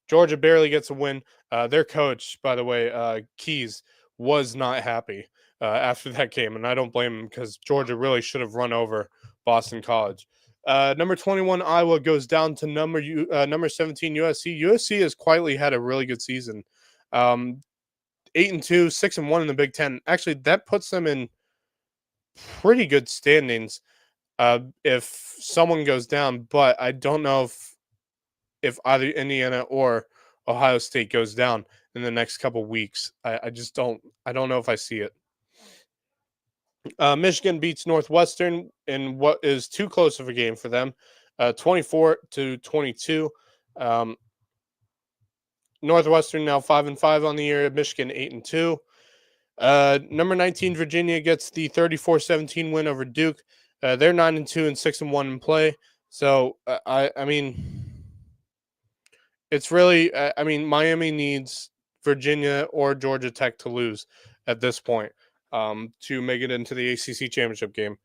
Georgia barely gets a win. Their coach, by the way, Keys, was not happy after that game, and I don't blame him because Georgia really should have run over Boston College. Number 21, Iowa goes down to number 17, USC. USC has quietly had a really good season. 8-2, 6-1 in the Big Ten. Actually, that puts them in pretty good standings if someone goes down, but I don't know if either Indiana or Ohio State goes down in the next couple weeks. I don't know if I see it. Michigan beats Northwestern in what is too close of a game for them, 24-22. Northwestern now 5-5 on the year. Michigan 8-2. Number 19 Virginia gets the 34-17 win over Duke. They're 9-2 and 6-1 in play. So I mean, it's really Miami needs Virginia or Georgia Tech to lose at this point to make it into the ACC championship game.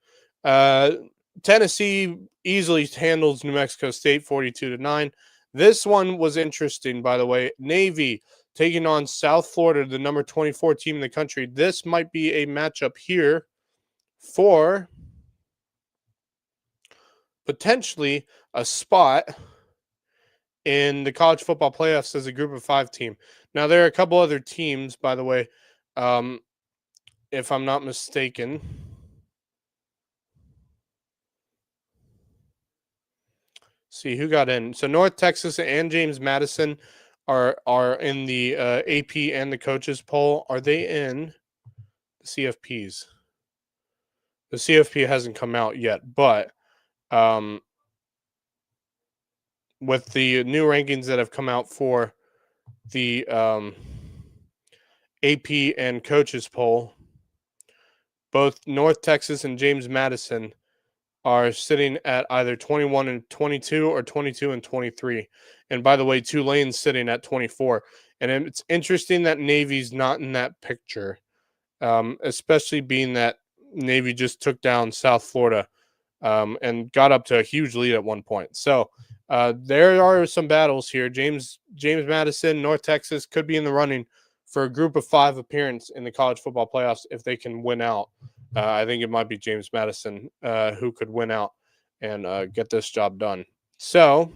Tennessee easily handles New Mexico State 42-9. This one was interesting, by the way. Navy taking on South Florida, the number 24 team in the country. This might be a matchup here for potentially a spot in the college football playoffs as a group of 5 team. Now, there are a couple other teams, by the way, um, if I'm not mistaken. See who got in. So North Texas and James Madison are in the AP and the coaches poll. Are they in the CFPs? The CFP hasn't come out yet, but um, with the new rankings that have come out for the AP and coaches poll, both North Texas and James Madison are sitting at either 21 and 22 or 22 and 23. And by the way, Tulane's sitting at 24. And it's interesting that Navy's not in that picture, especially being that Navy just took down South Florida and got up to a huge lead at one point. So there are some battles here. James Madison, North Texas could be in the running for a group of 5 appearance in the college football playoffs if they can win out. I think it might be James Madison who could win out and get this job done. So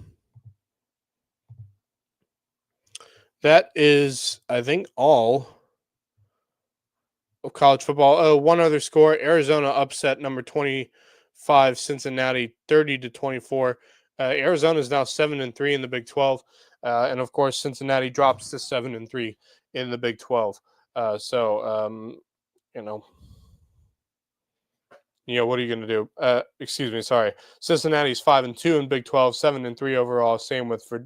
that is, I think, all of college football. Oh, one other score: Arizona upset number 25 Cincinnati 30-24. Arizona is now 7-3 in the Big 12, and of course Cincinnati drops to 7-3 in the Big 12. You know. What are you going to do? Excuse me, sorry. Cincinnati's 5-2 in Big 12, 7-3 overall. Same with for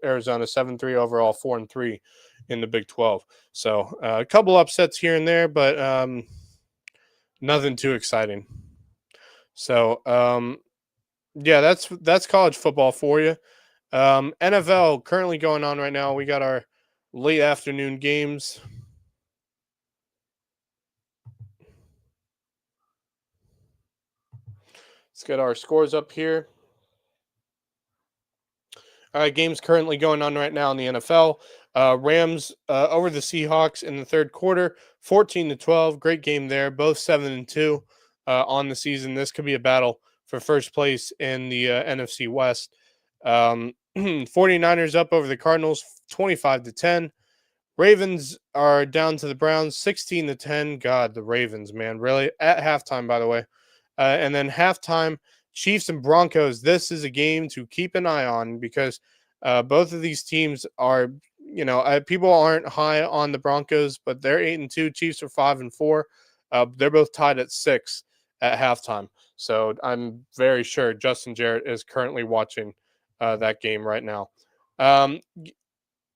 Arizona, 7-3 overall, 4-3 in the Big 12. So a couple upsets here and there, but nothing too exciting. So yeah, that's college football for you. NFL currently going on right now. We got our late afternoon games. Let's get our scores up here. All right, games currently going on right now in the NFL. Rams over the Seahawks in the third quarter, 14-12. Great game there. Both 7-2 on the season. This could be a battle for first place in the NFC West. 49ers up over the Cardinals, 25-10. Ravens are down to the Browns, 16-10. God, the Ravens, man, really at halftime, by the way. And then halftime, Chiefs and Broncos. This is a game to keep an eye on because both of these teams are, people aren't high on the Broncos, but they're 8-2. Chiefs are 5-4. They're both tied at 6 at halftime. So I'm very sure Justin Jarrett is currently watching that game right now.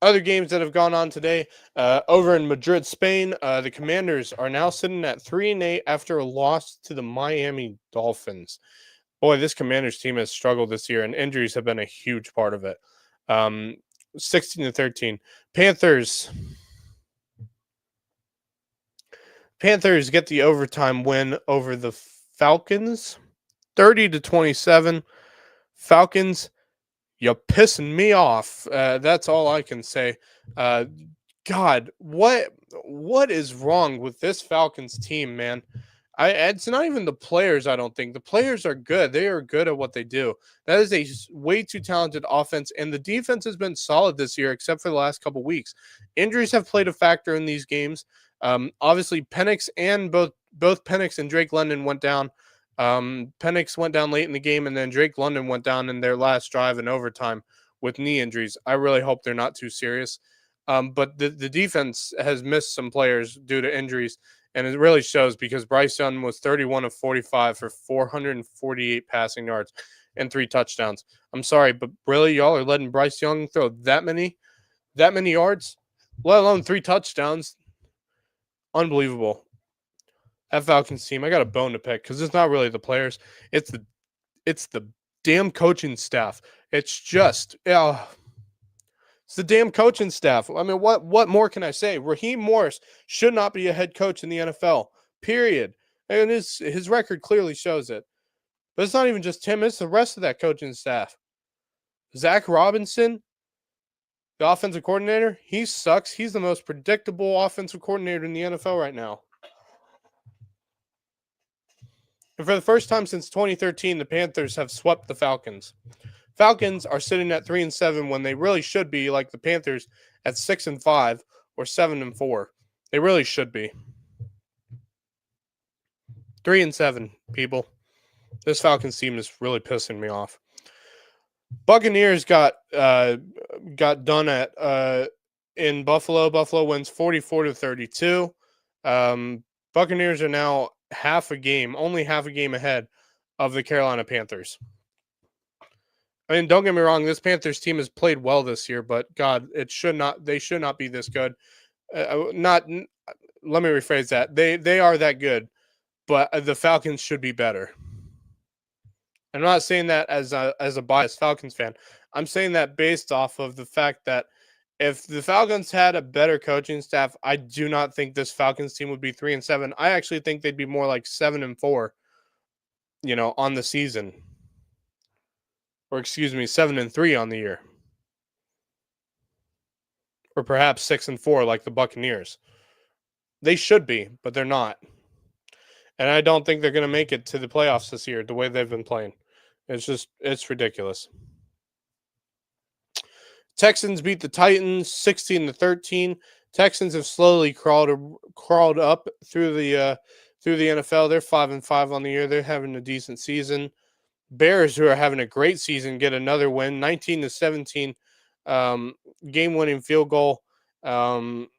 Other games that have gone on today, over in Madrid, Spain, the Commanders are now sitting at 3-8 after a loss to the Miami Dolphins. Boy, this Commanders team has struggled this year, and injuries have been a huge part of it. 16-13. Panthers get the overtime win over the Falcons, 30-27. Falcons, you're pissing me off. That's all I can say. God, what is wrong with this Falcons team, man? It's not even the players, I don't think. The players are good. They are good at what they do. That is a way too talented offense, and the defense has been solid this year, except for the last couple weeks. Injuries have played a factor in these games. Obviously, Penix and both Penix and Drake London went down. Penix went down late in the game, and then Drake London went down in their last drive in overtime with knee injuries. I really hope they're not too serious. But the defense has missed some players due to injuries, and it really shows because Bryce Young was 31 of 45 for 448 passing yards and 3 touchdowns. I'm sorry, but really, y'all are letting Bryce Young throw that many yards, let alone 3 touchdowns. Unbelievable. That Falcons team, I got a bone to pick because it's not really the players, it's the damn coaching staff. It's just, it's the damn coaching staff. I mean, what more can I say? Raheem Morris should not be a head coach in the NFL. Period. And his record clearly shows it. But it's not even just him; it's the rest of that coaching staff. Zach Robinson, the offensive coordinator, he sucks. He's the most predictable offensive coordinator in the NFL right now. And for the first time since 2013, the Panthers have swept the Falcons. Falcons are sitting at 3-7 when they really should be like the Panthers at 6-5 or 7-4. They really should be 3-7. People, this Falcons team is really pissing me off. Buccaneers got done at in Buffalo. Buffalo wins 44-32. Buccaneers are now only half a game ahead of the Carolina Panthers. I mean, don't get me wrong, this Panthers team has played well this year, but God, they should not be this good. Let me rephrase that. They are that good, but the Falcons should be better. I'm not saying that as a biased Falcons fan. I'm saying that based off of the fact that if the Falcons had a better coaching staff, I do not think this Falcons team would be 3-7. I actually think they'd be more like 7-4, on the season. Or 7-3 on the year. Or perhaps 6-4 like the Buccaneers. They should be, but they're not. And I don't think they're going to make it to the playoffs this year the way they've been playing. It's ridiculous. Texans beat the Titans 16-13. Texans have slowly crawled up through the NFL. They're 5-5 on the year. They're having a decent season. Bears, who are having a great season, get another win, 19-17, game-winning field goal. They're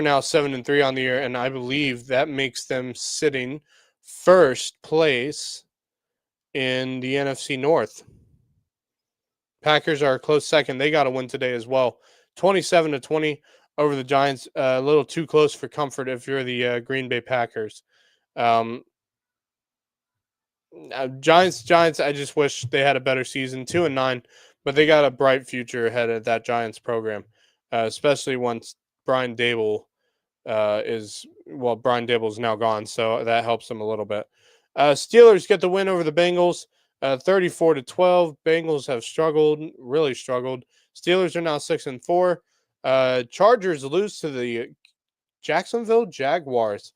now 7-3 on the year, and I believe that makes them sitting first place in the NFC North. Packers are a close second. They got a win today as well, 27-20 over the Giants. A little too close for comfort if you're the Green Bay Packers. Giants. I just wish they had a better season, 2-9, but they got a bright future ahead of that Giants program, especially once Brian Dable is now gone, so that helps them a little bit. Steelers get the win over the Bengals, 34-12. Bengals have really struggled. Steelers are now 6-4. Chargers lose to the Jacksonville Jaguars.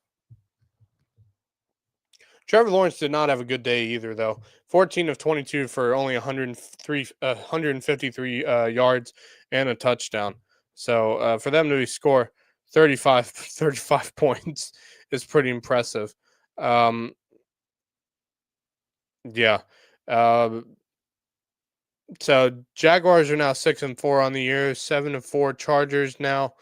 Trevor Lawrence did not have a good day either, though. 14 of 22 for only 153 yards and a touchdown. So for them to score 35 points is pretty impressive. Yeah. So Jaguars are now 6-4 on the year, 7-4 Chargers now.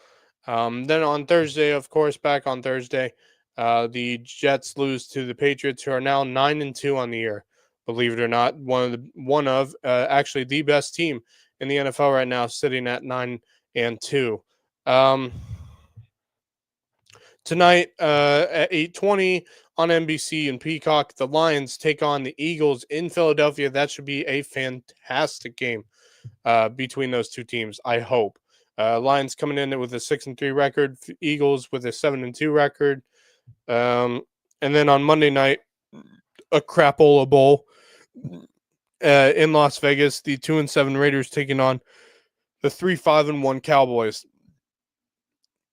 Then on Thursday, of course, back on Thursday, the Jets lose to the Patriots, who are now 9-2 on the year. Believe it or not, actually the best team in the NFL right now, sitting at 9-2. Tonight at 8:20 on NBC and Peacock, the Lions take on the Eagles in Philadelphia. That should be a fantastic game between those two teams, I hope. Lions coming in with a 6-3 record, Eagles with a 7-2 record. And then on Monday night, a crapola bowl in Las Vegas, the 2-7 Raiders taking on the 3-5-1 Cowboys.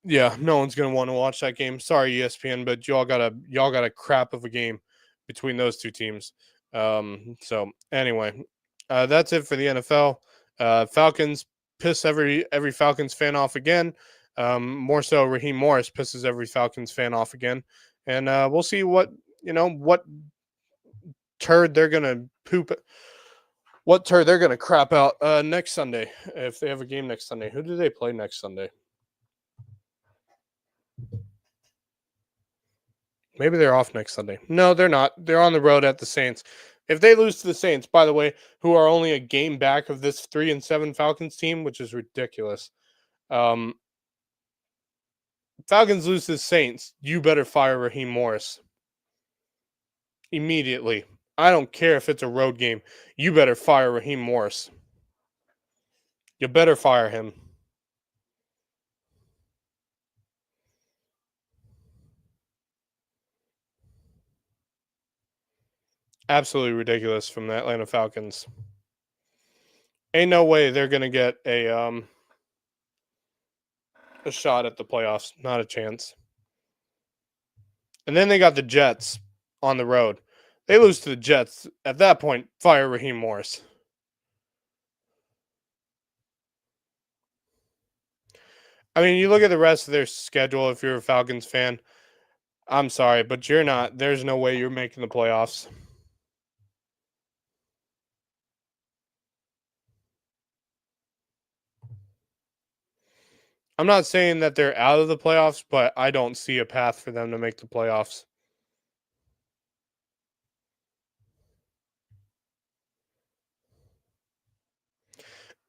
Yeah, no one's gonna want to watch that game. Sorry, ESPN, but y'all got a crap of a game between those two teams. So anyway, that's it for the NFL. Falcons piss every Falcons fan off again. More so, Raheem Morris pisses every Falcons fan off again, and we'll see what turd they're gonna poop. What turd they're gonna crap out next Sunday if they have a game next Sunday. Who do they play next Sunday? Maybe they're off next Sunday. No, they're not. They're on the road at the Saints. If they lose to the Saints, by the way, who are only a game back of this 3-7 Falcons team, which is ridiculous. Falcons lose to the Saints, you better fire Raheem Morris immediately. I don't care if it's a road game. You better fire Raheem Morris. You better fire him. Absolutely ridiculous from the Atlanta Falcons. Ain't no way they're gonna get a shot at the playoffs. Not a chance. And then they got the Jets. on the road. They lose to the Jets. At that point, fire Raheem Morris. I mean, you look at the rest of their schedule if you're a Falcons fan. I'm sorry, but you're not. There's no way you're making the playoffs. I'm not saying that they're out of the playoffs, but I don't see a path for them to make the playoffs.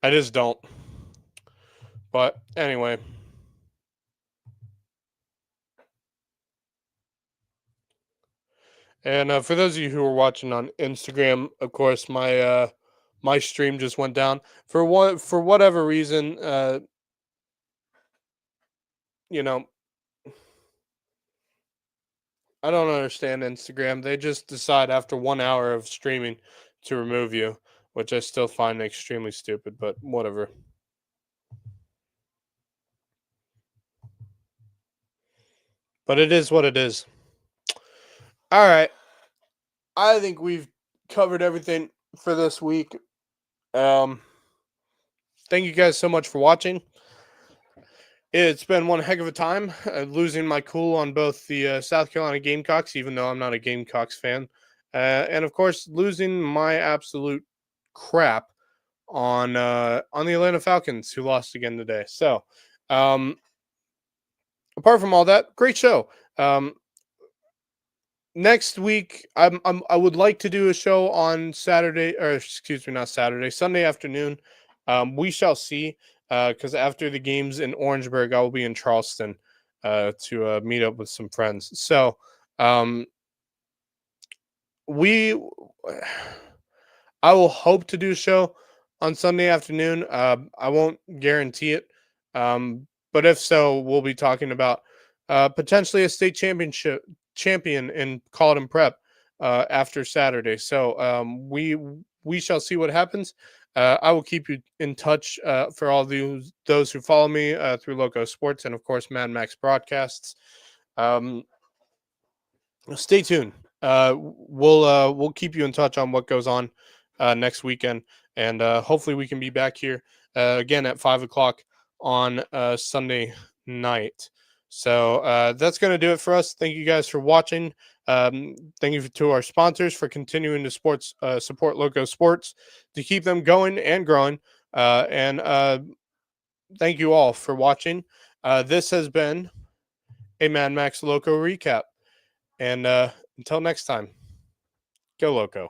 I just don't. But anyway. And for those of you who are watching on Instagram, of course, my stream just went down for whatever reason. You know, I don't understand Instagram. They just decide after 1 hour of streaming to remove you, which I still find extremely stupid. But whatever. But it is what it is. All right. I think we've covered everything for this week. Thank you guys so much for watching. It's been one heck of a time losing my cool on both the South Carolina Gamecocks, even though I'm not a Gamecocks fan, and of course losing my absolute crap on the Atlanta Falcons, who lost again today. So, apart from all that, great show. Next week, I would like to do a show on Saturday, or excuse me, not Saturday, Sunday afternoon. We shall see. Because after the games in Orangeburg, I will be in Charleston to meet up with some friends. So we, I will hope to do a show on Sunday afternoon. I won't guarantee it, but if so, we'll be talking about potentially a state championship champion in Colleton Prep after Saturday. So we shall see what happens. I will keep you in touch for all those who follow me through Lowco Sports and, of course, Mad Max Broadcasts. Stay tuned. We'll keep you in touch on what goes on next weekend, and hopefully we can be back here again at 5:00 on Sunday night. So that's going to do it for us. Thank you guys for watching. Thank you to our sponsors for continuing to support Lowco Sports to keep them going and growing. And thank you all for watching. This has been a Mad Max Lowco recap. And until next time, go Lowco.